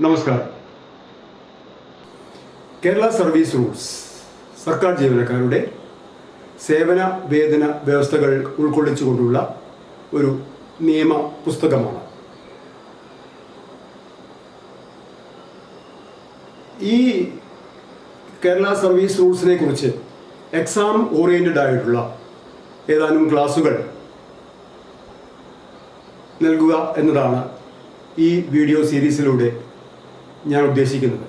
നമസ്കാരം. Kerala service rules സർക്കാർ ജീവനക്കാരുടെ സേവന വേതന വ്യവസ്ഥകൾ ഉൾക്കൊള്ളിച്ചുകൊണ്ടുള്ള ഒരു നിയമ പുസ്തകമാണ്. ഈ കേരള സർവീസ് റൂൾസിനെ കുറിച്ച് എക്സാം ഓറിയൻറ്റഡ് ആയിട്ടുള്ള ഏതാനും ക്ലാസുകൾ നൽകുക എന്നതാണ് ഈ വീഡിയോ സീരീസിലൂടെ ഞാൻ ഉദ്ദേശിക്കുന്നത്.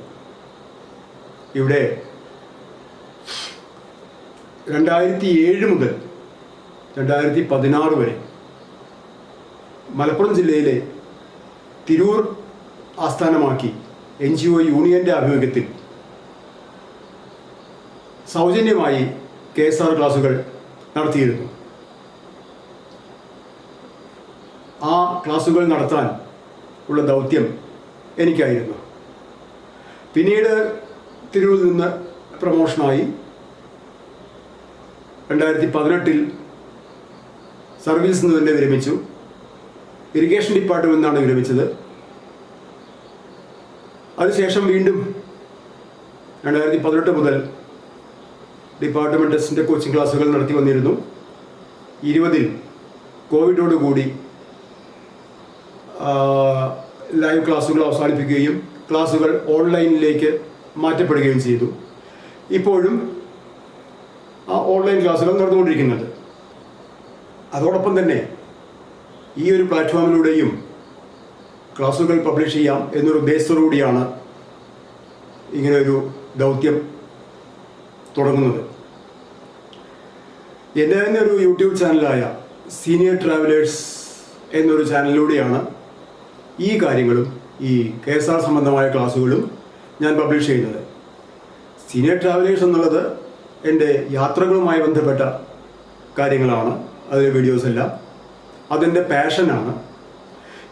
ഇവിടെ 2007 മുതൽ 2016 വരെ മലപ്പുറം ജില്ലയിലെ തിരൂർ ആസ്ഥാനമാക്കി NGO യൂണിയൻ്റെ ആഭിമുഖ്യത്തിൽ സൗജന്യമായി KSR ക്ലാസുകൾ നടത്തിയിരുന്നു. ആ ക്ലാസുകൾ നടത്താൻ ഉള്ള ദൗത്യം എനിക്കായിരുന്നു. പിന്നീട് തിരൂരിൽ നിന്ന് പ്രമോഷനായി 2018 സർവീസിൽ നിന്ന് തന്നെ വിരമിച്ചു. ഇറിഗേഷൻ ഡിപ്പാർട്ട്മെൻറ്റിൽ നിന്നാണ് വിരമിച്ചത്. അതിനുശേഷം വീണ്ടും 2018 മുതൽ ഡിപ്പാർട്ട്മെൻറ്റ് ടെസ്റ്റിൻ്റെ കോച്ചിങ് ക്ലാസുകൾ നടത്തി വന്നിരുന്നു. 20 കോവിഡോടുകൂടി ലൈവ് ക്ലാസുകൾ അവസാനിപ്പിക്കുകയും ക്ലാസുകൾ ഓൺലൈനിലേക്ക് മാറ്റപ്പെടുകയും ചെയ്തു. ഇപ്പോഴും ആ ഓൺലൈൻ ക്ലാസുകൾ നടന്നുകൊണ്ടിരിക്കുന്നുണ്ട്. അതോടൊപ്പം തന്നെ ഈ ഒരു പ്ലാറ്റ്ഫോമിലൂടെയും ക്ലാസുകൾ പബ്ലിഷ് ചെയ്യാം എന്നൊരു ഉദ്ദേശത്തോടുകൂടിയാണ് ഇങ്ങനെ ഒരു ദൗത്യം തുടങ്ങുന്നത്. എൻ്റെ തന്നെ ഒരു യൂട്യൂബ് ചാനലായ സീനിയർ ട്രാവലേഴ്സ് എന്നൊരു ചാനലിലൂടെയാണ് ഈ കാര്യങ്ങളും ഈ KSR സംബന്ധമായ ക്ലാസ്സുകളും ഞാൻ പബ്ലിഷ് ചെയ്യുന്നത്. സീനിയർ ട്രാവലേഴ്സ് എന്നുള്ളത് എൻ്റെ യാത്രകളുമായി ബന്ധപ്പെട്ട കാര്യങ്ങളാണ്. അതിലെ വീഡിയോസ് എല്ലാം അതെൻ്റെ പാഷനാണ്.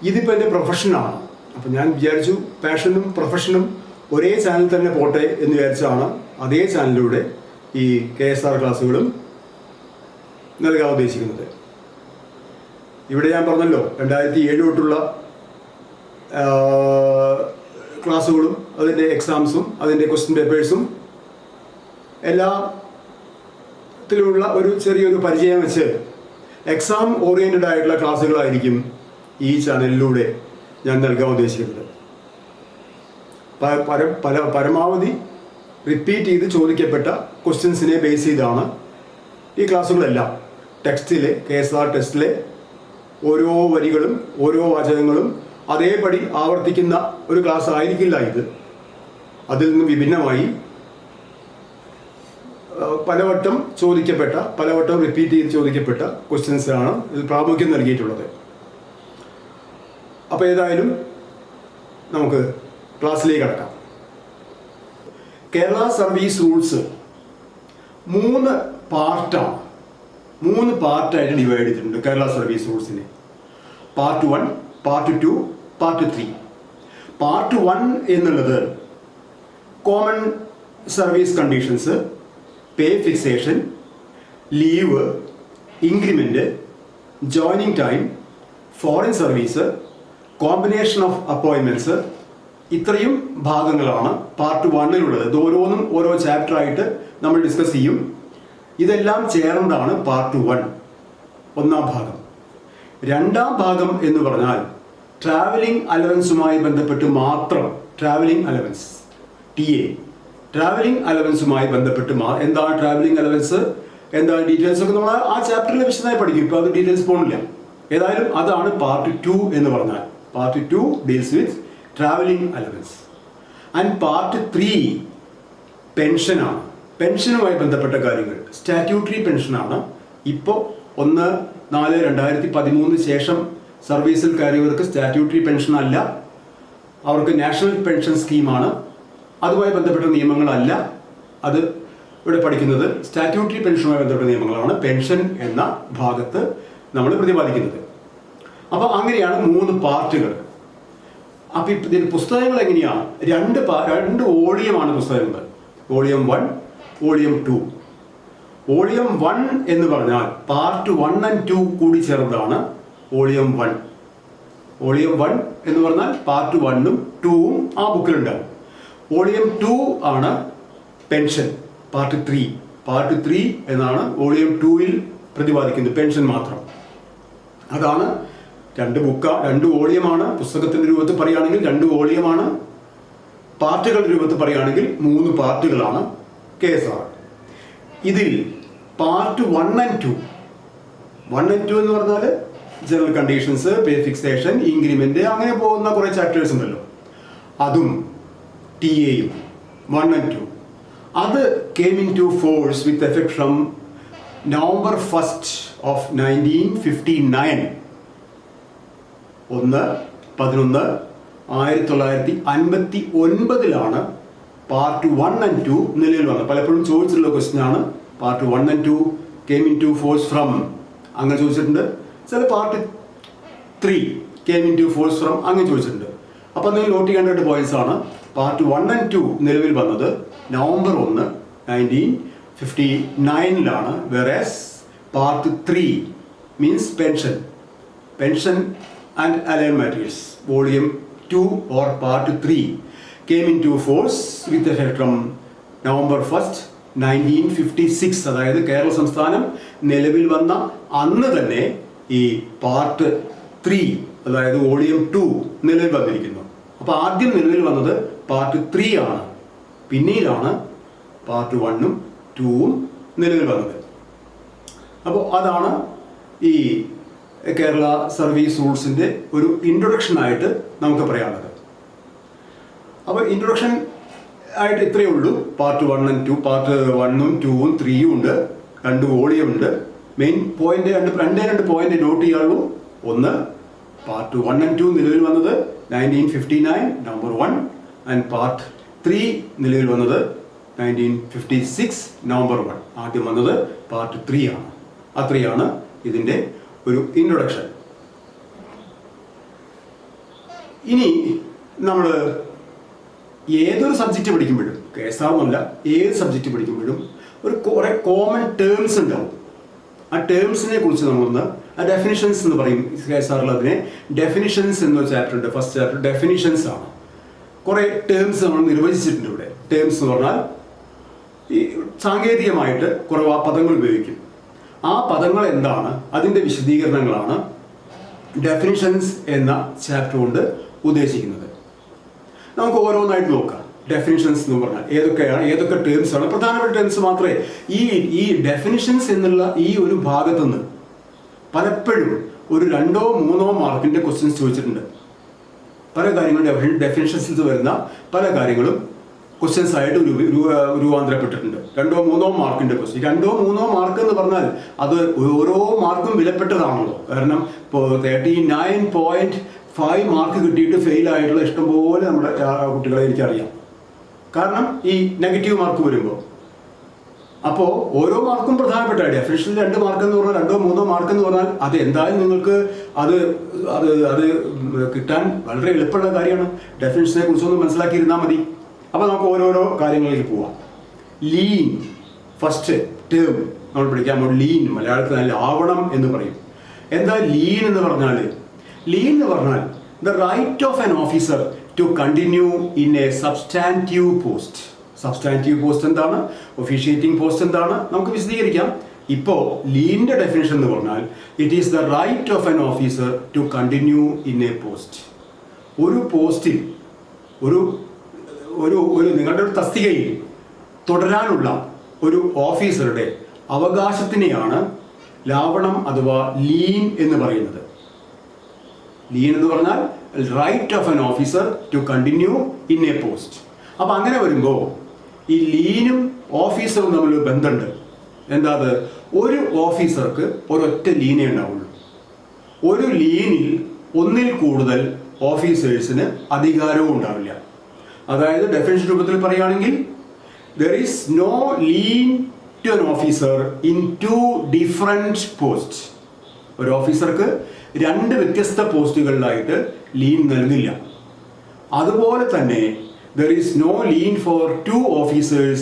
ഇതിപ്പോൾ എൻ്റെ പ്രൊഫഷനാണ്. അപ്പോൾ ഞാൻ വിചാരിച്ചു പാഷനും പ്രൊഫഷനും ഒരേ ചാനൽ തന്നെ പോട്ടെ എന്ന് വിചാരിച്ചാണ് അതേ ചാനലിലൂടെ ഈ KSR ക്ലാസ്സുകളും നൽകാൻ ഉദ്ദേശിക്കുന്നത്. ഇവിടെ ഞാൻ പറഞ്ഞല്ലോ 2007 തൊട്ടുള്ള ക്ലാസ്സുകളും അതിൻ്റെ എക്സാംസും അതിൻ്റെ ക്വസ്റ്റ്യൻ പേപ്പേഴ്സും എല്ലാത്തിലുള്ള ഒരു ചെറിയൊരു പരിചയം വെച്ച് എക്സാം ഓറിയൻറ്റഡ് ആയിട്ടുള്ള ക്ലാസ്സുകളായിരിക്കും ഈ ചാനലിലൂടെ ഞാൻ നൽകാൻ ഉദ്ദേശിക്കുന്നത്. പരമാവധി റിപ്പീറ്റ് ചെയ്ത് ചോദിക്കപ്പെട്ട ക്വസ്റ്റ്യൻസിനെ ബേസ് ചെയ്താണ് ഈ ക്ലാസ്സുകളെല്ലാം. ടെക്സ്റ്റിലെ KSR ടെസ്റ്റിലെ ഓരോ വരികളും ഓരോ വാചകങ്ങളും അതേപടി ആവർത്തിക്കുന്ന ഒരു ക്ലാസ് ആയിരിക്കില്ല ഇത്. അതിൽ നിന്ന് വിഭിന്നമായി പലവട്ടം റിപ്പീറ്റ് ചെയ്ത് ചോദിക്കപ്പെട്ട ക്വസ്റ്റ്യൻസാണ് ഇതിൽ പ്രാമുഖ്യം നൽകിയിട്ടുള്ളത്. അപ്പോൾ ഏതായാലും നമുക്ക് ക്ലാസ്സിലേക്ക് കടക്കാം. കേരള സർവീസ് റൂൾസ് 3 പാർട്ടായിട്ട് ഡിവൈഡ് ചെയ്തിട്ടുണ്ട്. കേരള സർവീസ് റൂൾസിനെ പാർട്ട് 1, പാർട്ട് 2, പാർട്ട് 3. പാർട്ട് 1 എന്നുള്ളത് common service conditions, pay fixation, leave, increment, joining time, foreign service, combination of appointments, ഇത്രയും ഭാഗങ്ങളാണ് പാർട്ട് 1-ലുള്ളത്. ഇത് ഓരോന്നും ഓരോ ചാപ്റ്ററായിട്ട് നമ്മൾ ഡിസ്കസ് ചെയ്യും. ഇതെല്ലാം ചേർന്നതാണ് പാർട്ട് 1, ഒന്നാം ഭാഗം. രണ്ടാം ഭാഗം എന്ന് പറഞ്ഞാൽ ട്രാവലിംഗ് അലവൻസുമായി ബന്ധപ്പെട്ട് മാത്രം, ട്രാവലിംഗ് അലവൻസ് TA, ട്രാവലിംഗ് അലവൻസുമായി ബന്ധപ്പെട്ട് എന്താണ് ട്രാവലിംഗ് അലവൻസ്, എന്താണ് ഡീറ്റെയിൽസ് ഒക്കെ നമ്മൾ ആ ചാപ്റ്ററിൽ വിശദമായി പഠിക്കും. ഇപ്പോൾ അത് ഡീറ്റെയിൽസ് പോകണില്ല. ഏതായാലും അതാണ് പാർട്ട് 2 എന്ന് പറഞ്ഞാൽ. Part 2 deals with travelling allowance. And part 3 പെൻഷനാണ്. പെൻഷനുമായി ബന്ധപ്പെട്ട കാര്യങ്ങൾ. സ്റ്റാറ്റ്യൂട്ടറി പെൻഷനാണ്. ഇപ്പോൾ 1/4/2013 ശേഷം സർവീസിൽ കയറിയവർക്ക് സ്റ്റാറ്റ്യൂട്ടറി പെൻഷൻ അല്ല, അവർക്ക് നാഷണൽ പെൻഷൻ സ്കീമാണ്. അതുമായി ബന്ധപ്പെട്ട നിയമങ്ങളല്ല അത് ഇവിടെ പഠിക്കുന്നത്. സ്റ്റാറ്റ്യൂട്ടറി പെൻഷനുമായി ബന്ധപ്പെട്ട നിയമങ്ങളാണ് പെൻഷൻ എന്ന ഭാഗത്ത് നമ്മൾ പ്രതിപാദിക്കുന്നത്. അപ്പോൾ അങ്ങനെയാണ് 3 പാർട്ടുകൾ. അപ്പോൾ ഇതിൽ പുസ്തകങ്ങൾ എങ്ങനെയാണ്? 2 വോളിയമാണ് പുസ്തകങ്ങൾ. Volume 1, volume 2. വോളിയം 1 എന്ന് പറഞ്ഞാൽ പാർട്ട് 1 and 2 കൂടി ചേർന്നതാണ് വോളിയം 1. വോളിയം 1 എന്ന് പറഞ്ഞാൽ പാർട്ട് 1ഉം 2ഉം ആ ബുക്കിലുണ്ടാവും. വോളിയം 2 ആണ് പെൻഷൻ പാർട്ട് 3. പാർട്ട് 3 എന്നാണ് വോളിയം 2ൽ പ്രതിപാദിക്കുന്നത്, പെൻഷൻ മാത്രം. അതാണ് 2 വോളിയമാണ്. പുസ്തകത്തിൻ്റെ രൂപത്തിൽ പറയുകയാണെങ്കിൽ 2 വോളിയമാണ്. പാർട്ടുകളുടെ രൂപത്തിൽ പറയുകയാണെങ്കിൽ 3 പാർട്ടുകളാണ് KSR. ഇതിൽ പാർട്ട് 1 and 2 എന്ന് പറഞ്ഞാൽ general conditions, pay fixation, increment, അങ്ങനെ പോകുന്ന കുറേ ചാപ്റ്റേഴ്സ് ഉണ്ടല്ലോ. അതും TA-യും 1 and 2 അത് came into force with effect from November 1st of 1959. 1959 part 1 and 2 നിലവിൽ വന്നത്. പലപ്പോഴും ചോദിച്ചിട്ടുള്ള ക്വസ്റ്റ്യൻ ആണ്. Part 1 and 2 came into force from, അങ്ങനെ ചോദിച്ചിട്ടുണ്ട്. ചില part 3 came into force from അങ്ങനെ ചോദിച്ചിട്ടുണ്ട്. അപ്പോൾ നിങ്ങൾ നോട്ട് ചെയ്യേണ്ട പോയിന്റ്സ് ആണ്. പാർട്ട് 1 and 2 നിലവിൽ വന്നത് November 1, 1959 whereas part 3 means pension and allied matters, volume 2 or part 3 came into force with effect from November 1st, 1956. അതായത് കേരള സംസ്ഥാനം നിലവിൽ വന്ന അന്ന് തന്നെ ഈ പാർട്ട് 3 അതായത് വോളിയം 2 നിലവിൽ വന്നിരിക്കുന്നു. അപ്പോൾ ആദ്യം നിലവിൽ വന്നത് പാർട്ട് 3 ആണ്, പിന്നീടാണ് പാർട്ട് 1ഉം 2ഉം നിലവിൽ വന്നത്. അപ്പോൾ അതാണ് ഈ കേരള സർവീസ് റൂൾസിൻ്റെ ഒരു ഇൻട്രൊഡക്ഷനായിട്ട് നമുക്ക് പറയാനുള്ളത്. അപ്പോൾ ഇൻട്രൊഡക്ഷൻ ആയിട്ട് ഇത്രയേ ഉള്ളൂ. പാർട്ട് 1 and 2, പാർട്ട് 1ഉം 2ഉം 3ഉം ഉണ്ട്, 2 വോളിയം ഉണ്ട്. മെയിൻ പോയിന്റ് രണ്ട് പോയിന്റ് നോട്ട് ചെയ്യാനുള്ളൂ. ഒന്ന്, പാർട്ട് 1 and 2 നിലവിൽ വന്നത് 1959 November 1 ആൻഡ് പാർട്ട് 3 നിലവിൽ വന്നത് 1956 November 1. ആദ്യം വന്നത് പാർട്ട് 3 ആണ്. അത്രയാണ് ഇതിൻ്റെ ഒരു ഇൻട്രൊഡക്ഷൻ. ഇനി നമ്മൾ ഏതൊരു സബ്ജക്റ്റ് പഠിക്കുമ്പോഴും, KSR എന്നല്ല, ഏത് സബ്ജക്റ്റ് പഠിക്കുമ്പോഴും ഒരു കുറേ കോമൺ ടേംസ് ഉണ്ടാവും. ആ ടേംസിനെ കുറിച്ച് നമ്മളൊന്ന്, ആ ഡെഫിനിഷൻസ് എന്ന് പറയും KSRൽ. അതിനെ ഡെഫിനിഷൻസ് എന്നൊരു ചാപ്റ്റർ ഉണ്ട്. ഫസ്റ്റ് ചാപ്റ്റർ ഡെഫിനിഷൻസ് ആണ്. കുറേ ടേംസ് നമ്മൾ നിർവചിച്ചിട്ടുണ്ട് ഇവിടെ. ടേംസ് എന്ന് പറഞ്ഞാൽ ഈ സാങ്കേതികമായിട്ട് കുറേ പദങ്ങൾ ഉപയോഗിക്കും. ആ പദങ്ങൾ എന്താണ്, അതിൻ്റെ വിശദീകരണങ്ങളാണ് ഡെഫിനിഷൻസ് എന്ന ചാപ്റ്റർ കൊണ്ട് ഉദ്ദേശിക്കുന്നത്. നമുക്ക് ഓരോന്നായിട്ട് നോക്കാം. ഡെഫിനിഷൻസ് എന്ന് പറഞ്ഞാൽ ഏതൊക്കെ ടേംസ് ആണ്, പ്രധാനപ്പെട്ട ടേംസ് മാത്രമേ. ഈ ഡെഫിനിഷൻസ് എന്നുള്ള ഈ ഒരു ഭാഗത്തുനിന്ന് പലപ്പോഴും ഒരു 2-3 മാർക്കിൻ്റെ ക്വസ്റ്റ്യൻസ് ചോദിച്ചിട്ടുണ്ട്. പല കാര്യങ്ങളും ഡെഫിനിഷൻസിൽ വരുന്ന പല കാര്യങ്ങളും ക്വസ്റ്റ്യൻസ് ആയിട്ട് രൂപാന്തരപ്പെട്ടിട്ടുണ്ട്. 2-3 മാർക്കിൻ്റെ ക്വസ്റ്റ്യൻ. 2-3 മാർക്ക് എന്ന് പറഞ്ഞാൽ അത് ഓരോ മാർക്കും വിലപ്പെട്ടതാണല്ലോ. കാരണം ഇപ്പോൾ 39.5 മാർക്ക് കിട്ടിയിട്ട് ഫെയിൽ ആയിട്ടുള്ള ഇഷ്ടംപോലെ നമ്മുടെ കുട്ടികളെ എനിക്കറിയാം. കാരണം ഈ നെഗറ്റീവ് മാർക്ക് വരുമ്പോൾ. അപ്പോൾ ഓരോ മാർക്കും പ്രധാനപ്പെട്ട ഡെഫിനിഷനിൽ 2 മാർക്ക് എന്ന് പറഞ്ഞാൽ 2-3 മാർക്ക് എന്ന് പറഞ്ഞാൽ അത് എന്തായാലും നിങ്ങൾക്ക് അത് കിട്ടാൻ വളരെ എളുപ്പമുള്ള കാര്യമാണ്. ഡെഫിനിഷനെ കുറിച്ചൊന്ന് മനസ്സിലാക്കിയിരുന്നാൽ മതി. അപ്പോൾ നമുക്ക് ഓരോരോ കാര്യങ്ങളിലേക്ക് പോവാം. ലീൻ ഫസ്റ്റ് ടേം നമ്മൾ പഠിക്കാൻ പോകും. ലീൻ മലയാളത്തിൽ ലാവണം എന്ന് പറയും. എന്താ ലീൻ എന്ന് പറഞ്ഞാൽ? ലീൻ എന്ന് പറഞ്ഞാൽ the right of an officer to continue in a substantive post. Substantive post എന്താണ്, ഒഫീഷ്യേറ്റിംഗ് പോസ്റ്റ് എന്താണ്, നമുക്ക് വിശദീകരിക്കാം. ഇപ്പോൾ ലീനിൻ്റെ ഡെഫിനിഷൻ എന്ന് പറഞ്ഞാൽ it is the right of an officer to continue in a post. ഒരു പോസ്റ്റിൽ ഒരു നിങ്ങളുടെ ഒരു തസ്തികയിൽ തുടരാനുള്ള ഒരു ഓഫീസറുടെ അവകാശത്തിനെയാണ് ലാവണം അഥവാ ലീൻ എന്ന് പറയുന്നത്. ലീൻ എന്ന് പറഞ്ഞാൽ right of an officer to continue in a post. അപ്പം അങ്ങനെ വരുമ്പോൾ ഈ ലീനും ഓഫീസറും തമ്മിൽ ബന്ധമുണ്ട്. എന്താ അത്? ഒരു ഓഫീസർക്ക് ഒരൊറ്റ ലീനേ ഉണ്ടാവുള്ളൂ. ഒരു ലീനിൽ ഒന്നിൽ കൂടുതൽ ഓഫീസേഴ്സിന് അധികാരവും ഉണ്ടാവില്ല. അതായത് ഡെഫിനിഷൻ രൂപത്തിൽ പറയുകയാണെങ്കിൽ there is no lien to an officer in 2 different posts. ഒരു ഓഫീസർക്ക് 2 വ്യത്യസ്ത പോസ്റ്റുകളിലായിട്ട് ലീൻ നൽകില്ല. അതുപോലെ തന്നെ there is no lien for 2 officers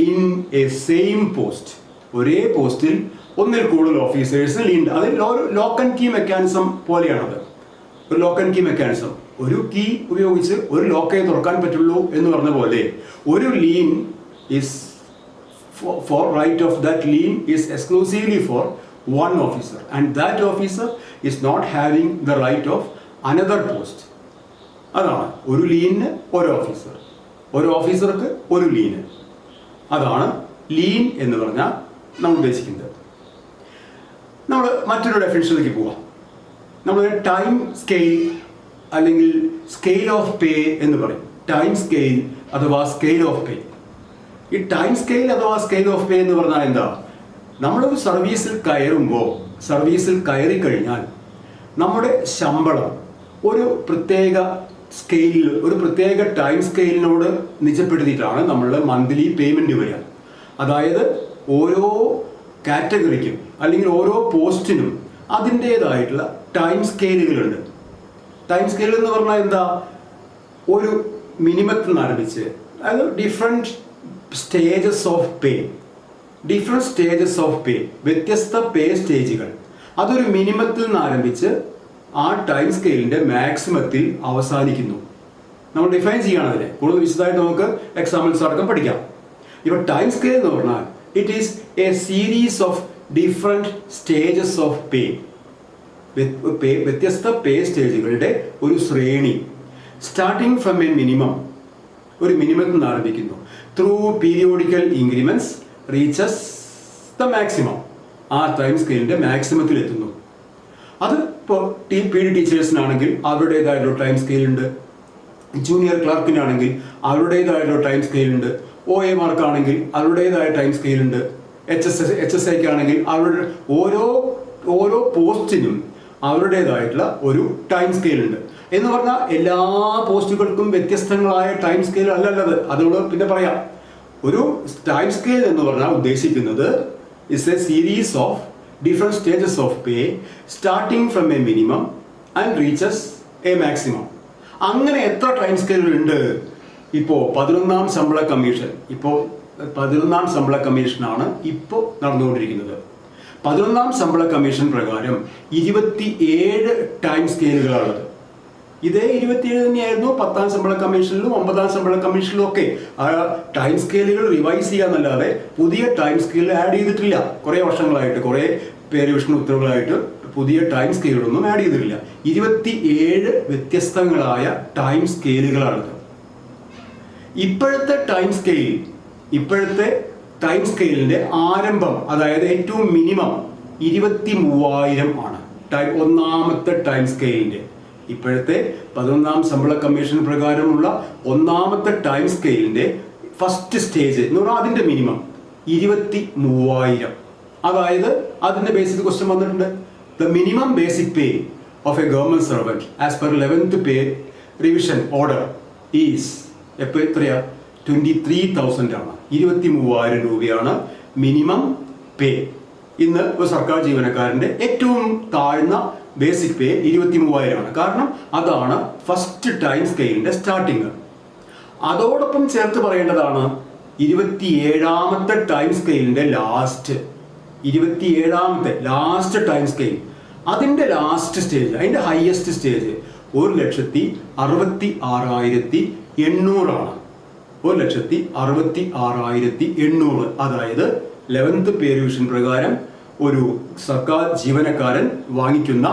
in a same post. ഒരേ പോസ്റ്റിൽ ഒന്നിൽ കൂടുതൽ ഓഫീസേഴ്സിന് ലീൻ. അത് ലോക്ക് ആൻഡ് കീ മെക്കാനിസം പോലെയാണത്. ഒരു ലോക്ക് ആൻഡ് കീ മെക്കാനിസം. ഒരു കീ ഉപയോഗിച്ച് ഒരു ലോക്കേ തുറക്കാൻ പറ്റുള്ളൂ എന്ന് പറഞ്ഞ പോലെ ഒരു lean is for right of that lien is exclusively for one officer, and that officer is not having the right of another post. അതാണ് ഒരു ലീനിന് ഒരു ഓഫീസർ, ഒരു ഓഫീസർക്ക് ഒരു ലീന്. അതാണ് ലീൻ എന്ന് പറഞ്ഞാൽ നമ്മൾ ഉദ്ദേശിക്കുന്നത്. നമ്മൾ മറ്റൊരു ഡെഫിനിഷനിലേക്ക് പോവാം. നമ്മൾ ടൈം സ്കെയിൽ അല്ലെങ്കിൽ സ്കെയിൽ ഓഫ് പേ എന്ന് പറയും. ടൈം സ്കെയിൽ അഥവാ സ്കെയിൽ ഓഫ് പേ. ഈ ടൈം സ്കെയിൽ അഥവാ സ്കെയിൽ ഓഫ് പേ എന്ന് പറഞ്ഞാൽ എന്താ? നമ്മളൊരു സർവീസിൽ കയറുമ്പോൾ, സർവീസിൽ കയറി കഴിഞ്ഞാൽ നമ്മുടെ ശമ്പളം ഒരു പ്രത്യേക സ്കെയിലിൽ, ഒരു പ്രത്യേക ടൈം സ്കെയിലിനോട് നിജപ്പെടുത്തിയിട്ടാണ് നമ്മളുടെ മന്ത്ലി പേയ്മെൻറ്റ് വരിക. അതായത് ഓരോ കാറ്റഗറിക്കും അല്ലെങ്കിൽ ഓരോ പോസ്റ്റിനും അതിൻ്റേതായിട്ടുള്ള ടൈം സ്കെയിലുകളുണ്ട്. ടൈം സ്കെയിൽ എന്ന് പറഞ്ഞാൽ എന്താ? ഒരു മിനിമത്തിൽ നിന്ന് ആരംഭിച്ച്, അതായത് different stages of pay, different stages of pay, വ്യത്യസ്ത പേ സ്റ്റേജുകൾ. അതൊരു മിനിമത്തിൽ നിന്ന് ആരംഭിച്ച് ആ ടൈം സ്കെയിലിൻ്റെ മാക്സിമത്തിൽ അവസാനിക്കുന്നു. നമ്മൾ ഡിഫൈൻ ചെയ്യണം അതിനെ. കൂടുതൽ വിശദമായിട്ട് നമുക്ക് എക്സാമ്പിൾസ് അടക്കം പഠിക്കാം. ഇപ്പോൾ ടൈം സ്കെയിൽ എന്ന് പറഞ്ഞാൽ it is A series of different stages of pay, വ്യത്യസ്ത പേ സ്റ്റേജുകളുടെ ഒരു ശ്രേണി. സ്റ്റാർട്ടിങ് ഫ്രം എ മിനിമം, ഒരു മിനിമത്തിൽ നിന്ന് ആരംഭിക്കുന്നു. Through periodical increments reaches the maximum, ആ ടൈം സ്കെയിലിൻ്റെ മാക്സിമത്തിൽ എത്തുന്നു. അത് ഇപ്പോൾ PD ടീച്ചേഴ്സിനാണെങ്കിൽ അവരുടേതായിട്ടുള്ള ടൈം സ്കെയിലുണ്ട്, ജൂനിയർ ക്ലർക്കിനാണെങ്കിൽ അവരുടേതായിട്ടുള്ള ടൈം സ്കെയിലുണ്ട്, OA മാർക്കാണെങ്കിൽ അവരുടേതായ ടൈം സ്കെയിലുണ്ട്, HSA ആണെങ്കിൽ അവരുടെ ഓരോ പോസ്റ്റിനും അവരുടേതായിട്ടുള്ള ഒരു ടൈം സ്കെയിലുണ്ട്. എന്ന് പറഞ്ഞാൽ എല്ലാ പോസ്റ്റുകൾക്കും വ്യത്യസ്തങ്ങളായ ടൈം സ്കെയിൽ അല്ലല്ലത്. അതുകൊണ്ട് പിന്നെ പറയാം, ഒരു ടൈം സ്കെയിൽ എന്ന് പറഞ്ഞാൽ ഉദ്ദേശിക്കുന്നത് is A series of different stages of pay starting from A minimum and reaches A maximum. അങ്ങനെ എത്ര ടൈം സ്കെയിലുണ്ട്? ഇപ്പോൾ 11ാം ശമ്പള കമ്മീഷൻ, ഇപ്പോൾ 11ാം ശമ്പള കമ്മീഷനാണ് ഇപ്പോൾ നടന്നുകൊണ്ടിരിക്കുന്നത്. 11ാം ശമ്പള കമ്മീഷൻ പ്രകാരം 27 ടൈം സ്കെയിലുകളാണുള്ളത്. ഇതേ 27 തന്നെയായിരുന്നു 10ാം ശമ്പള കമ്മീഷനിലും 9ാം ശമ്പള കമ്മീഷനിലും ഒക്കെ. ആ ടൈം സ്കെയിലുകൾ റിവൈസ് ചെയ്യാന്നല്ലാതെ പുതിയ ടൈം സ്കെയിൽ ആഡ് ചെയ്തിട്ടില്ല. കുറേ വർഷങ്ങളായിട്ട്, കുറേ പേരിവിഷൻ ഉത്തരവുകളായിട്ട് പുതിയ ടൈം സ്കെയിലുകളൊന്നും ആഡ് ചെയ്തിട്ടില്ല. 27 വ്യത്യസ്തങ്ങളായ ടൈം സ്കെയിലുകളാണിത്. ഇപ്പോഴത്തെ ടൈം സ്കെയിലിൻ്റെ ആരംഭം, അതായത് ഏറ്റവും മിനിമം 23,000 ആണ്. ഒന്നാമത്തെ ടൈം സ്കെയിലിൻ്റെ ഇപ്പോഴത്തെ 11ാം ശമ്പള കമ്മീഷൻ പ്രകാരമുള്ള ഒന്നാമത്തെ ടൈം സ്കെയിലിൻ്റെ ഫസ്റ്റ് സ്റ്റേജ് എന്ന് പറഞ്ഞാൽ അതിൻ്റെ മിനിമം 23,000. അതായത് അതിൻ്റെ ബേസിക് ക്വസ്റ്റ്യൻ വന്നിട്ടുണ്ട്. The minimum basic pay of A government servant as per 11th pay revision order is എത്രയാ? 23,000 ആണ്. 23,000 രൂപയാണ് മിനിമം പേ. ഇന്ന് ഒരു സർക്കാർ ജീവനക്കാരൻ്റെ ഏറ്റവും താഴ്ന്ന ബേസിക് പേ 23,000 ആണ്. കാരണം അതാണ് ഫസ്റ്റ് ടൈം സ്കെയിലിൻ്റെ സ്റ്റാർട്ടിങ്. അതോടൊപ്പം ചേർത്ത് പറയേണ്ടതാണ് 27ാമത്തെ ടൈം സ്കെയിലിൻ്റെ ലാസ്റ്റ്, 27ാമത്തെ ലാസ്റ്റ് ടൈം സ്കെയിൽ, അതിൻ്റെ ലാസ്റ്റ് സ്റ്റേജ്, അതിൻ്റെ ഹയസ്റ്റ് സ്റ്റേജ് 1,66,800 ആണ്. 1,66,800. അതായത് 11th പേ റിവിഷൻ പ്രകാരം ഒരു സർക്കാർ ജീവനക്കാരൻ വാങ്ങിക്കുന്ന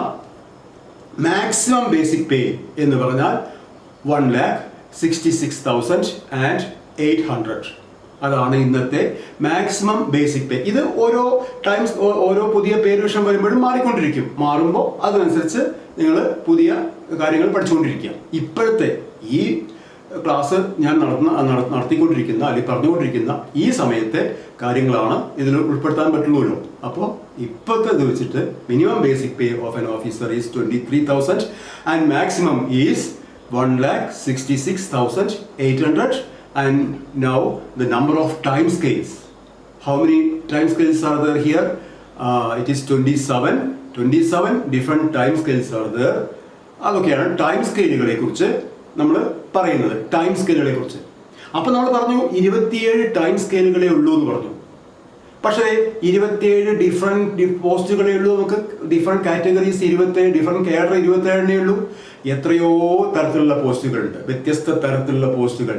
മാക്സിമം ബേസിക് പേ എന്ന് പറഞ്ഞാൽ 1,66,800. അതാണ് ഇന്നത്തെ മാക്സിമം ബേസിക് പേ. ഇത് ഓരോ പുതിയ പേ റിവിഷൻ വരുമ്പോഴും മാറിക്കൊണ്ടിരിക്കും. മാറുമ്പോൾ അതിനനുസരിച്ച് നിങ്ങൾ പുതിയ കാര്യങ്ങൾ പഠിച്ചുകൊണ്ടിരിക്കുക. ഇപ്പോഴത്തെ ഈ ക്ലാസ് ഞാൻ നടത്തിക്കൊണ്ടിരിക്കുന്ന അല്ലെങ്കിൽ പറഞ്ഞുകൊണ്ടിരിക്കുന്ന ഈ സമയത്തെ കാര്യങ്ങളാണ് ഇതിൽ ഉൾപ്പെടുത്താൻ പറ്റുള്ളൂ. അപ്പോൾ ഇപ്പോഴത്തെ ഇത് വെച്ചിട്ട് minimum basic pay of an officer is 23,000 and maximum is 1,66,800. And now the number of time scales. How many time scales are there here? It is 27. 27 different time scales are there. അതൊക്കെയാണ് time സ്കെയിലുകളെ കുറിച്ച് നമ്മൾ പറയുന്നത്. Time സ്കെയിലുകളെ കുറിച്ച് അപ്പോൾ നമ്മൾ പറഞ്ഞു 27 time സ്കെയിലുകളെ ഉള്ളൂ എന്ന് പറഞ്ഞു. പക്ഷേ 27 ഡിഫറെൻറ്റ് പോസ്റ്റുകളേ ഉള്ളൂ. നമുക്ക് ഡിഫറെൻറ്റ് കാറ്റഗറീസ് 27, ഡിഫറെൻറ്റ് കേഡർ 27 ഉള്ളൂ. എത്രയോ തരത്തിലുള്ള പോസ്റ്റുകളുണ്ട്, വ്യത്യസ്ത തരത്തിലുള്ള പോസ്റ്റുകൾ,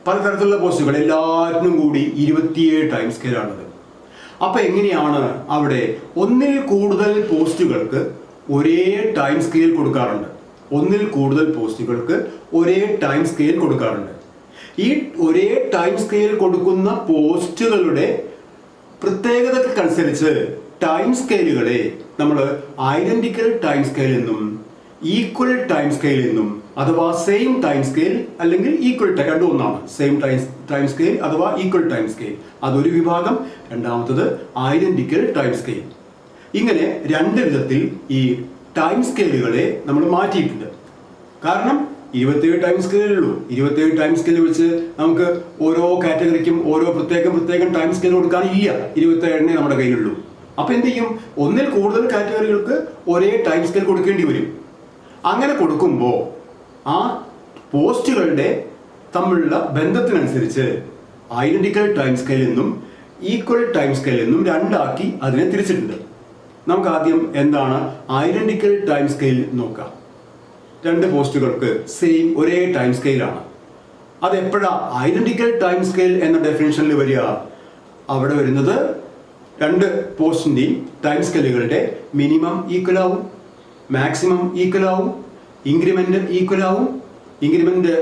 പലതരത്തിലുള്ള പോസ്റ്റുകൾ, എല്ലാറ്റിനും കൂടി 27 ടൈം സ്കെയിലാണത്. അപ്പം എങ്ങനെയാണ് അവിടെ ഒന്നിൽ കൂടുതൽ പോസ്റ്റുകൾക്ക് ഒരേ ടൈം സ്കെയിൽ കൊടുക്കാറുണ്ട്. ഒന്നിൽ കൂടുതൽ പോസ്റ്റുകൾക്ക് ഒരേ ടൈം സ്കെയിൽ കൊടുക്കാറുണ്ട്. ഈ ഒരേ ടൈം സ്കെയിൽ കൊടുക്കുന്ന പോസ്റ്റുകളുടെ പ്രത്യേകതകൾക്കനുസരിച്ച് ടൈം സ്കെയിലുകളെ നമ്മൾ ഐഡന്റിക്കൽ ടൈം സ്കെയിൽ എന്നും ഈക്വൽ ടൈം സ്കെയിൽ എന്നും അഥവാ സെയിം ടൈം സ്കെയിൽ അല്ലെങ്കിൽ ഈക്വൽ ടൈം, രണ്ടും ഒന്നാണ്. സെയിം ടൈം സ്കെയിൽ അഥവാ ഈക്വൽ ടൈം സ്കെയിൽ അതൊരു വിഭാഗം, രണ്ടാമത്തത് ഐഡന്റിക്കൽ ടൈം സ്കെയിൽ. ഇങ്ങനെ രണ്ട് വിധത്തിൽ ഈ ടൈം സ്കെയിലുകളെ നമ്മൾ മാറ്റിയിട്ടുണ്ട്. കാരണം 27 ടൈം സ്കെയിലുള്ളൂ. 27 ടൈം സ്കെയിൽ വെച്ച് നമുക്ക് ഓരോ കാറ്റഗറിക്കും ഓരോ പ്രത്യേകം ടൈം സ്കെയിൽ കൊടുക്കാനില്ല. 27 നമ്മുടെ കയ്യിലുള്ളൂ. അപ്പൊ എന്ത് ചെയ്യും? ഒന്നിൽ കൂടുതൽ കാറ്റഗറികൾക്ക് ഒരേ ടൈം സ്കെയിൽ കൊടുക്കേണ്ടി വരും. അങ്ങനെ കൊടുക്കുമ്പോൾ ആ പോസ്റ്റുകളുടെ തമ്മിലുള്ള ബന്ധത്തിനനുസരിച്ച് ഐഡന്റിക്കൽ ടൈം സ്കെയിൽ എന്നും ഈക്വൽ ടൈം സ്കെയിൽ എന്നും രണ്ടാക്കി അതിനെ തിരിച്ചിട്ടുണ്ട്. നമുക്ക് ആദ്യം എന്താണ് ഐഡന്റിക്കൽ ടൈം സ്കെയിൽ നോക്കാം. രണ്ട് പോസ്റ്റുകൾക്ക് സെയിം ഒരേ ടൈം സ്കെയിലാണ്. അതെപ്പോഴാ ഐഡന്റിക്കൽ ടൈം സ്കെയിൽ എന്ന ഡെഫിനിഷനിൽ വരിക? അവിടെ വരുന്നത് രണ്ട് പോസ്റ്റിൻ്റെയും ടൈം സ്കെയിലുകളുടെ മിനിമം ഈക്വൽ ആവും, മാക്സിമം ഈക്വൽ ആവും, ഇൻക്രിമെന്റ് ഈക്വൽ ആവും, ഇൻക്രിമെന്റ്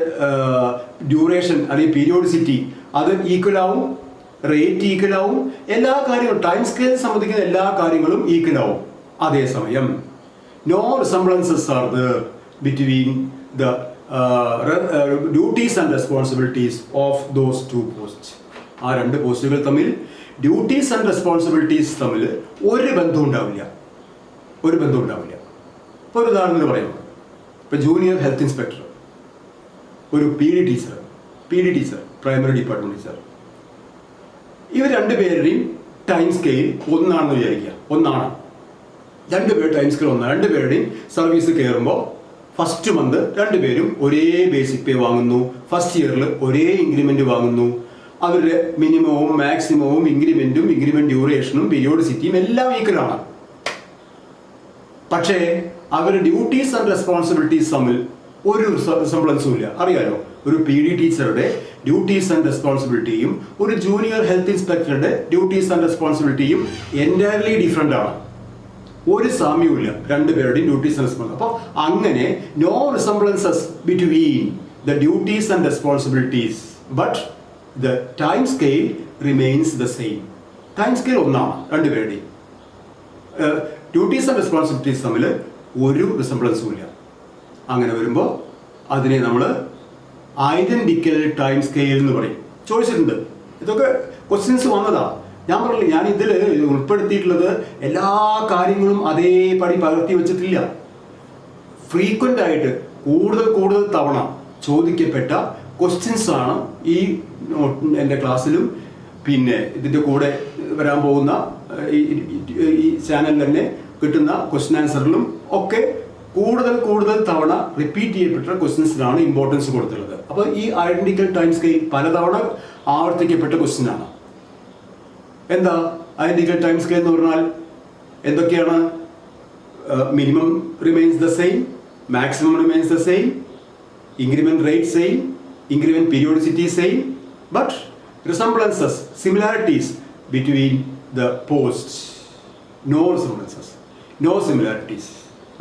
ഡ്യൂറേഷൻ അല്ലെങ്കിൽ പീരിയോഡിസിറ്റി അത് ഈക്വൽ ആവും, റേറ്റ് ഈക്വൽ ആവും, എല്ലാ കാര്യങ്ങളും ടൈം സ്കെയിൽ സംബന്ധിക്കുന്ന എല്ലാ കാര്യങ്ങളും ഈക്വൽ ആവും. അതേസമയം no resemblances are there between the duties and responsibilities of those two posts. ആ രണ്ട് പോസ്റ്റുകൾ തമ്മിൽ ഡ്യൂട്ടീസ് ആൻഡ് റെസ്പോൺസിബിലിറ്റീസ് തമ്മിൽ ഒരു ബന്ധം ഉണ്ടാവില്ല. ഇപ്പോൾ ഒരു ഉദാഹരണത്തിന് പറയുമ്പോൾ, ഇപ്പോൾ ജൂനിയർ ഹെൽത്ത് ഇൻസ്പെക്ടർ, ഒരു P D teacher, primary department teacher, ഇവർ രണ്ടുപേരുടെയും ടൈം സ്കെയിൽ ഒന്നാണെന്ന് വിചാരിക്കുക. ഒന്നാണ്. രണ്ടുപേരുടെ ടൈം സ്കെയിൽ ഒന്നാണ്. രണ്ടുപേരുടെയും സർവീസ് കയറുമ്പോൾ ഫസ്റ്റ് മന്ത് രണ്ടുപേരും ഒരേ ബേസിക് പേ വാങ്ങുന്നു. ഫസ്റ്റ് ഇയറിൽ ഒരേ ഇൻക്രിമെന്റ് വാങ്ങുന്നു. അവരുടെ മിനിമവും മാക്സിമവും ഇൻക്രിമെന്റും ഇൻക്രിമെന്റ് ഡ്യൂറേഷനും പീരിയോഡിസിറ്റിയും എല്ലാം ഈക്വലാണ്. പക്ഷേ അവരുടെ ഡ്യൂട്ടീസ് ആൻഡ് റെസ്പോൺസിബിലിറ്റീസ് തമ്മിൽ ഒരു റിസംബ്ലൻസും ഇല്ല. അറിയാലോ, ഒരു പി ഡി ടീച്ചറുടെ ഡ്യൂട്ടീസ് ആൻഡ് റെസ്പോൺസിബിലിറ്റിയും ഒരു ജൂനിയർ ഹെൽത്ത് ഇൻസ്പെക്ടറുടെ ഡ്യൂട്ടീസ് ആൻഡ് റെസ്പോൺസിബിലിറ്റിയും എൻറ്റയർലി ഡിഫറെൻ്റ് ആണ്. ഒരു സാമ്യവുമില്ല രണ്ടുപേരുടെയും ഡ്യൂട്ടീസ് ആൻഡ് റെസ്പോൺസിബിലിറ്റി. അപ്പോൾ അങ്ങനെ no resemblances between the duties and responsibilities but the time scale remains the same. Time scale ഒന്നാണ് രണ്ടുപേരുടെയും. ഡ്യൂട്ടീസ് ആൻഡ് റെസ്പോൺസിബിലിറ്റീസ് തമ്മിൽ ഒരു റിസംബ്ലൻസും ഇല്ല. അങ്ങനെ വരുമ്പോൾ അതിനെ നമ്മൾ ഐഡന്റിക്കൽ ടൈം സ്കെയിൽ എന്ന് പറയും. ചോദിച്ചിട്ടുണ്ട്, ഇതൊക്കെ ക്വസ്റ്റ്യൻസ് വന്നതാ. ഞാൻ പറഞ്ഞില്ല, ഞാൻ ഇതിൽ ഉൾപ്പെടുത്തിയിട്ടുള്ളത് എല്ലാ കാര്യങ്ങളും അതേപടി പകർത്തി വെച്ചിട്ടില്ല. ഫ്രീക്വൻ്റ് ആയിട്ട് കൂടുതൽ തവണ ചോദിക്കപ്പെട്ട ക്വസ്റ്റ്യൻസ് ആണ് ഈ എൻ്റെ ക്ലാസ്സിലും പിന്നെ ഇതിൻ്റെ കൂടെ വരാൻ പോകുന്ന ഈ ചാനലിൽ തന്നെ കിട്ടുന്ന ക്വസ്റ്റ്യൻ ആൻസറിലും ഒക്കെ കൂടുതൽ തവണ റിപ്പീറ്റ് ചെയ്യപ്പെട്ട ക്വസ്റ്റ്യൻസിനാണ് ഇമ്പോർട്ടൻസ് കൊടുത്തിട്ടുള്ളത്. അപ്പോൾ ഈ ഐഡന്റിക്കൽ ടൈം സ്കെയിൽ പലതവണ ആവർത്തിക്കപ്പെട്ട ക്വസ്റ്റ്യൻ ആണ്. എന്താ ഐഡന്റിക്കൽ ടൈം സ്കെയിൽ എന്ന് പറഞ്ഞാൽ എന്തൊക്കെയാണ്? Minimum remains the same, maximum remains the same, increment rate same, increment periodicity same, but resemblances, similarities between the post no resemblances, no similarities.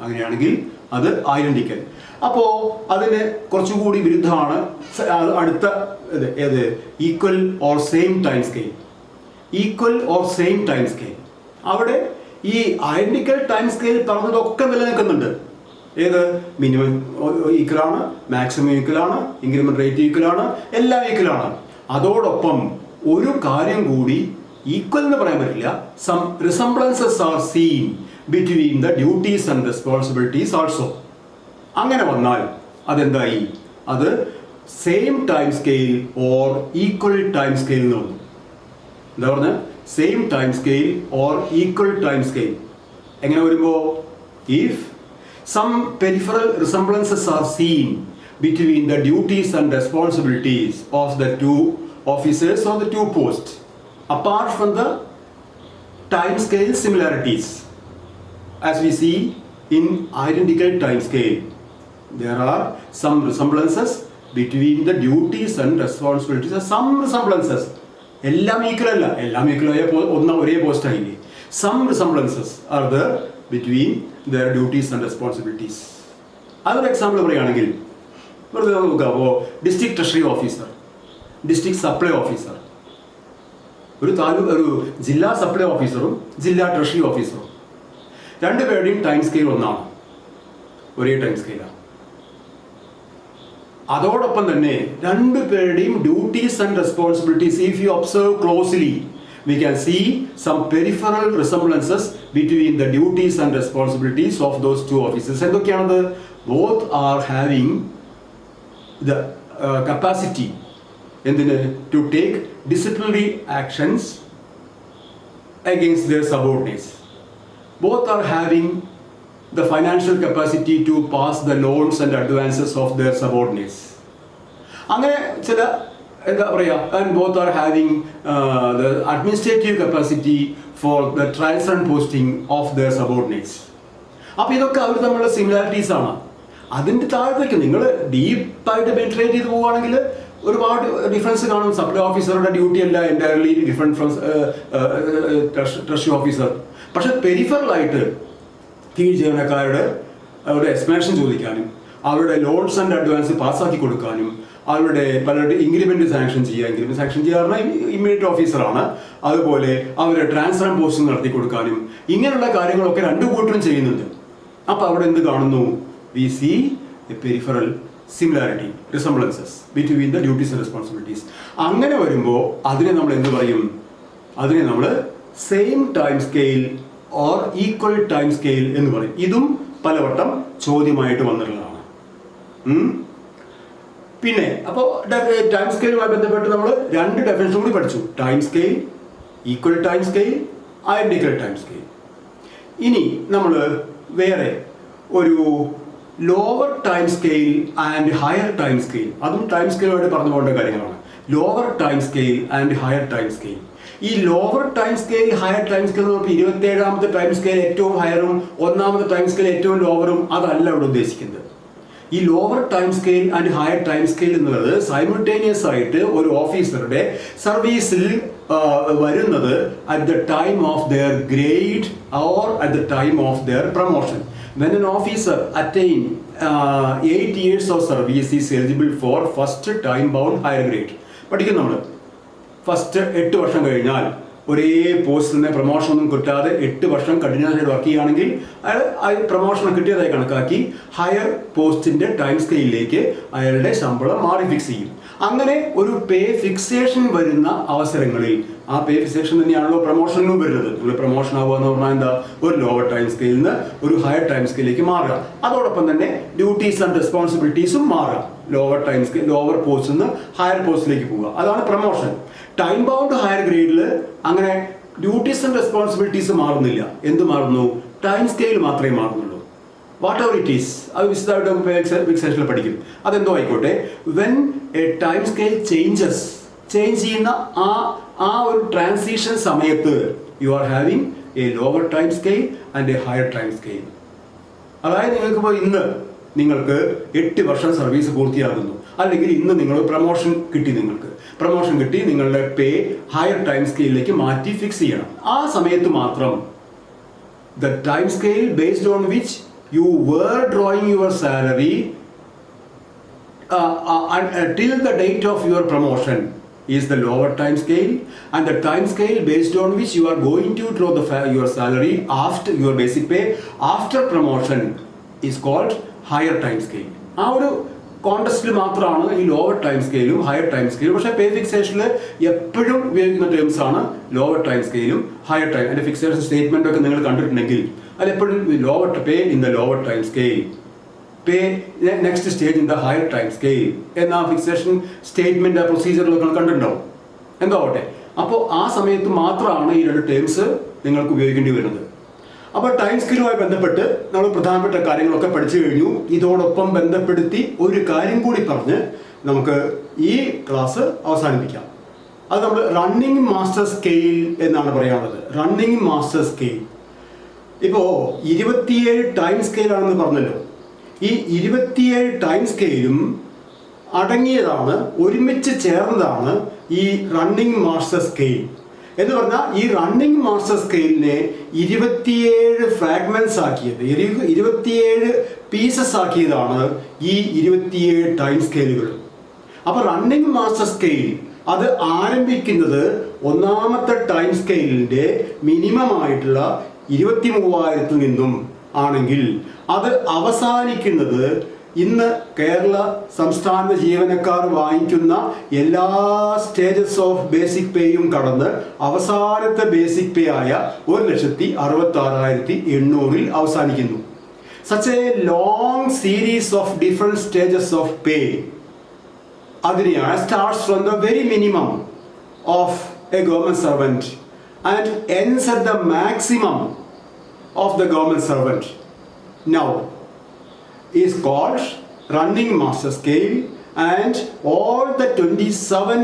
അങ്ങനെയാണെങ്കിൽ അത് identical. അപ്പോൾ അതിന് കുറച്ചുകൂടി വിരുദ്ധമാണ് അടുത്ത ഏത്? Equal or same time scale. Equal or same time scale, അവിടെ ഈ ഐഡന്റിക്കൽ ടൈം സ്കെയിൽ പറഞ്ഞതൊക്കെ നിലനിൽക്കുന്നുണ്ട്. ഏത്? മിനിമം ഈക്വലാണ്, മാക്സിമം ഈക്വലാണ്, ഇൻക്രിമെന്റ് റേറ്റ് ഈക്വലാണ്, എല്ലാം ഈക്വലാണ്. അതോടൊപ്പം ഒരു കാര്യം കൂടി ഈക്വൽ എന്ന് പറയാൻ പറ്റില്ല, some resemblances are seen between the duties and responsibilities also. അങ്ങനെ വന്നാൽ അതെന്തായി? അത് same time scale or equal time scale എന്ന് പറഞ്ഞു. എന്താ പറഞ്ഞ? Same time scale or equal time scale. എങ്ങനെ വരുമ്പോൾ? If some peripheral resemblances are seen between the duties and responsibilities of the two officers of the two post. apart from the time scale similarities, as we see in identical time scale, there are some resemblances between the duties and responsibilities. Some resemblances. എല്ലാം equal അല്ല, എല്ലാം equal ആയ ഒരേ post ആയില്ലേ. Some resemblances are there between their duties and responsibilities. അതൊരു example പറയുകയാണെങ്കിൽ വെറുതെ നോക്കുക. അപ്പോൾ district treasury officer, district supply officer, ഒരു ജില്ലാ സപ്ലൈ ഓഫീസറും ജില്ലാ ട്രഷറി ഓഫീസറും രണ്ടുപേരുടെയും ടൈം സ്കെയിൽ ഒന്നാണ്, ഒരേ ടൈം സ്കെയിലാണ്. അതോടൊപ്പം തന്നെ രണ്ടുപേരുടെയും duties and responsibilities, if you observe closely, we can see some peripheral resemblances between the duties and responsibilities of those two officers. എന്തൊക്കെയാണത്? Both are having the capacity to take disciplinary actions against their subordinates. Both are having the financial capacity to pass the loans and advances of their subordinates. അങ്ങനെ ചില എന്താ പറയുക, and both are having the administrative capacity for the transfer and posting of their subordinates. അപ്പോൾ ഇതൊക്കെ അവർ തമ്മിലുള്ള similarities ആണ്. അതിൻ്റെ താഴത്തേക്ക് നിങ്ങൾ ഡീപ്പായിട്ട് പെനിട്രേറ്റ് ചെയ്ത് പോവുകയാണെങ്കിൽ ഒരുപാട് ഡിഫറൻസ് കാണും. സപ്ലൈ ഓഫീസറുടെ ഡ്യൂട്ടി അല്ല entirely different from treasury officer. പക്ഷെ പെരിഫറലായിട്ട് കീഴ് ജീവനക്കാരുടെ അവരുടെ എക്സ്പ്ലനേഷൻ ചോദിക്കാനും അവരുടെ ലോൺസ് ആൻഡ് അഡ്വാൻസ് പാസ്സാക്കി കൊടുക്കാനും അവരുടെ പലരുടെ ഇൻക്രിമെൻറ്റ് സാങ്ഷൻ ചെയ്യുക, ഇൻക്രിമെൻറ്റ് സാങ്ഷൻ ചെയ്യാറുള്ള ഇമ്മീഡിയറ്റ് ഓഫീസറാണ്. അതുപോലെ അവരുടെ ട്രാൻസ്ഫർ ആൻഡ് പോസ്റ്റിംഗ് നടത്തി കൊടുക്കാനും ഇങ്ങനെയുള്ള കാര്യങ്ങളൊക്കെ രണ്ടു കൂട്ടരും ചെയ്യുന്നുണ്ട്. അപ്പോൾ അവിടെ എന്ത് കാണുന്നു? We see a peripheral similarity, resemblances between the duties and responsibilities. അങ്ങനെ വരുമ്പോൾ അതിനെ നമ്മൾ എന്ത് പറയും? അതിനെ നമ്മൾ same time scale or equal time scale എന്ന് പറയും. ഇതും പലവട്ടം ചോദ്യമായിട്ട് വന്നിട്ടുള്ളതാണ്. പിന്നെ അപ്പോൾ ടൈം സ്കെയിലുമായി ബന്ധപ്പെട്ട് നമ്മൾ രണ്ട് ഡെഫിനിഷൻ കൂടി പഠിച്ചു: time scale, equal time scale, identical time scale. ഇനി നമ്മൾ വേറെ ഒരു lower time scale and higher time scale, അതും ടൈം സ്കെയിലുമായിട്ട് പറഞ്ഞു പോകേണ്ട കാര്യങ്ങളാണ്. Lower time scale and higher time scale. ഈ lower time scale, higher time scale എന്ന് പറഞ്ഞാൽ 27ാമത്തെ ടൈം സ്കെയിൽ ഏറ്റവും ഹയറും 1ാമത്തെ ടൈം സ്കെയിൽ ഏറ്റവും ലോവറും അതല്ല ഇവിടെ ഉദ്ദേശിക്കുന്നത്. ഈ lower time scale and higher time scale എന്നുള്ളത് സൈമിൾട്ടേനിയസ് ആയിട്ട് ഒരു ഓഫീസറുടെ സർവീസിൽ വരുന്നത് at the time of their grade or at the time of their promotion. When an officer attain 8 years of service is eligible for first time bound higher grade. പഠിക്കും നമ്മൾ. First 8 വർഷം കഴിഞ്ഞാൽ ഒരേ പോസ്റ്റിൽ നിന്ന് പ്രൊമോഷൻ ഒന്നും കിട്ടാതെ 8 വർഷം കണ്ടിന്യൂസ് ആയിട്ട് വർക്ക് ചെയ്യുകയാണെങ്കിൽ അയാൾ പ്രൊമോഷൻ കിട്ടിയതായി കണക്കാക്കി ഹയർ പോസ്റ്റിന്റെ ടൈം സ്കെയിലിലേക്ക് അയാളുടെ ശമ്പളം മാറി ഫിക്സ് ചെയ്യും. അങ്ങനെ ഒരു പേ ഫിക്സേഷൻ വരുന്ന അവസരങ്ങളിൽ ആ പേ ഫിക്സേഷൻ തന്നെയാണല്ലോ പ്രൊമോഷനിലും വരുന്നത്. നിങ്ങൾ പ്രൊമോഷൻ ആവുക എന്ന് പറഞ്ഞാൽ എന്താ? ഒരു ലോവർ ടൈം സ്കെയിലിൽ നിന്ന് ഒരു ഹയർ ടൈം സ്കെയിലേക്ക് മാറുക. അതോടൊപ്പം തന്നെ ഡ്യൂട്ടീസ് ആൻഡ് റെസ്പോൺസിബിലിറ്റീസും മാറുക. ലോവർ ടൈം സ്കെയിൽ, ലോവർ പോസ്റ്റിൽ നിന്ന് ഹയർ പോസ്റ്റിലേക്ക് പോവുക, അതാണ് പ്രൊമോഷൻ. ടൈം ബൗണ്ട് ഹയർ ഗ്രേഡിൽ അങ്ങനെ ഡ്യൂട്ടീസ് ആൻഡ് റെസ്പോൺസിബിലിറ്റീസ് മാറുന്നില്ല. എന്ത് മാറുന്നു? ടൈം സ്കെയിൽ മാത്രമേ മാറുന്നുള്ളൂ. വാട്ട് എവർ ഇറ്റ് ഈസ്, അത് വിശദമായിട്ട് നമുക്ക് ഫിക്സേഷനിൽ പഠിക്കും. അതെന്തോ ആയിക്കോട്ടെ, when A time scale change ചെയ്യുന്ന ആ ഒരു ട്രാൻസിഷൻ സമയത്ത് you are having A lower time scale and A higher time scale. അതായത് നിങ്ങൾക്കിപ്പോൾ ഇന്ന് നിങ്ങൾക്ക് 8 വർഷം സർവീസ് പൂർത്തിയാകുന്നു, അല്ലെങ്കിൽ ഇന്ന് നിങ്ങൾ പ്രൊമോഷൻ കിട്ടി, നിങ്ങളുടെ പേ ഹയർ ടൈം സ്കെയിലിലേക്ക് മാറ്റി ഫിക്സ് ചെയ്യണം. ആ സമയത്ത് മാത്രം the time scale based on which you were drawing your salary till the date of your promotion is the lower time scale, and the time scale based on which you are going to draw your salary after your basic pay after promotion is called higher time scale. ആ ഒരു കോണ്ടസ്റ്റിൽ മാത്രമാണ് ഈ lower time സ്കെയിലും higher time സ്കെയിലും. പക്ഷേ pay ഫിക്സേഷനിൽ എപ്പോഴും ഉപയോഗിക്കുന്ന ടേംസ് ആണ് ലോവർ ടൈം സ്കെയിലും ഹയർ ടൈം. അതിൻ്റെ ഫിക്സേഷൻ സ്റ്റേറ്റ്മെൻ്റ് ഒക്കെ നിങ്ങൾ കണ്ടിട്ടുണ്ടെങ്കിൽ അതിലെപ്പോഴും lower pay in the lower time scale, pay next stage in the higher time scale എന്ന ഫിക്സേഷൻ സ്റ്റേറ്റ്മെൻറ്റ് പ്രൊസീജിയറിലൊക്കെ കണ്ടിട്ടുണ്ടാവും. എന്തോ ആവട്ടെ, അപ്പോൾ ആ സമയത്ത് മാത്രമാണ് ഈ രണ്ട് ടേംസ് നിങ്ങൾക്ക് ഉപയോഗിക്കേണ്ടി വരുന്നത്. അപ്പോൾ ടൈം സ്കെയിലുമായി ബന്ധപ്പെട്ട് നമ്മൾ പ്രധാനപ്പെട്ട കാര്യങ്ങളൊക്കെ പഠിച്ചു കഴിഞ്ഞു. ഇതോടൊപ്പം ബന്ധപ്പെടുത്തി ഒരു കാര്യം കൂടി പറഞ്ഞ് നമുക്ക് ഈ ക്ലാസ് അവസാനിപ്പിക്കാം. അത് നമ്മൾ റണ്ണിങ് മാസ്റ്റർ സ്കെയിൽ എന്നാണ് പറയാനുള്ളത്. റണ്ണിങ് മാസ്റ്റർ സ്കെയിൽ ഇപ്പോൾ 27 ടൈം സ്കെയിലാണെന്ന് പറഞ്ഞല്ലോ. ഈ 27 ടൈം സ്കെയിലും അടങ്ങിയതാണ്, ഒരുമിച്ച് ചേർന്നതാണ് ഈ റണ്ണിങ് മാസ്റ്റർ സ്കെയിൽ എന്ന് പറഞ്ഞാൽ. ഈ റണ്ണിങ് മാസ്റ്റർ സ്കെയിലിനെ 27 ഫ്രാഗ്മെന്റ്സ് ആക്കിയത്, 27 പീസസ് ആക്കിയതാണ് ഈ 27 ടൈം സ്കെയിലുകൾ. അപ്പൊ റണ്ണിങ് മാസ്റ്റർ സ്കെയിൽ അത് ആരംഭിക്കുന്നത് ഒന്നാമത്തെ ടൈം സ്കെയിലിന്റെ മിനിമം ആയിട്ടുള്ള 23,000 നിന്നും ആണെങ്കിൽ അത് അവസാനിക്കുന്നത് ഇന്ന് കേരള സംസ്ഥാന ജീവനക്കാർ വാങ്ങിക്കുന്ന എല്ലാ സ്റ്റേജസ് ഓഫ് ബേസിക് പേയും കടന്ന് അവസാനത്തെ ബേസിക് പേ ആയ 1,66,800 അവസാനിക്കുന്നു. Such a long series of different stages of pay അതിനെയാണ് starts from the very minimum of a government servant and ends at the maximum of the government servant. Now is called running master scale, and all the 27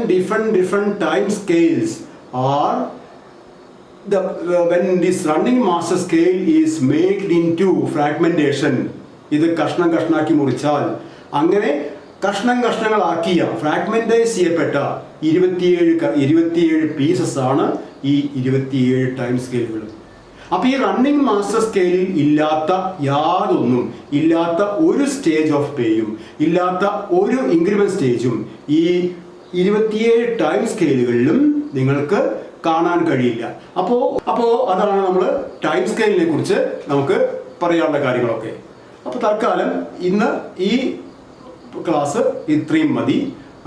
different time scales are when this running master scale is made into fragmentation. ഇത് കഷ്ണാക്കി മുറിച്ചാൽ അങ്ങനെ കഷ്ണങ്ങളാക്കിയ ഫ്രാഗ്മെന്റൈസ് ചെയ്യപ്പെട്ട 27 pieces ആണ് ഈ 27 time സ്കെയിലുകൾ. അപ്പൊ ഈ running master സ്കെയിലിൽ ഇല്ലാത്ത യാതൊന്നും, ഇല്ലാത്ത ഒരു സ്റ്റേജ് ഓഫ് പേയും ഇല്ലാത്ത ഒരു ഇൻക്രിമെന്റ് സ്റ്റേജും ഈ 27 ടൈം സ്കെയിലുകളിലും നിങ്ങൾക്ക് കാണാൻ കഴിയില്ല. അപ്പോ അതാണ് നമ്മൾ ടൈം സ്കെയിലിനെ കുറിച്ച് നമുക്ക് പറയാനുള്ള കാര്യങ്ങളൊക്കെ. അപ്പോൾ തൽക്കാലം ഇന്ന് ഈ ക്ലാസ് ഇത്രയും മതി.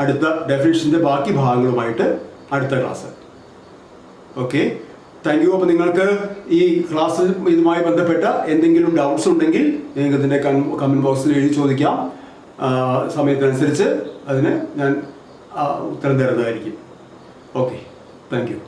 അടുത്ത ഡെഫിനിഷൻ്റെ ബാക്കി ഭാഗങ്ങളുമായിട്ട് അടുത്ത ക്ലാസ്. Okay, thank you. അപ്പോൾ നിങ്ങൾക്ക് ഈ ക്ലാസ്സിൽ ഇതുമായി ബന്ധപ്പെട്ട എന്തെങ്കിലും ഡൗട്ട്സ് ഉണ്ടെങ്കിൽ നിങ്ങൾക്ക് ഇതിൻ്റെ കമൻറ്റ് ബോക്സിൽ എഴുതി ചോദിക്കാം. സമയത്തിനനുസരിച്ച് അതിന് ഞാൻ ഉത്തരം തരുന്നതായിരിക്കും. Okay, thank you.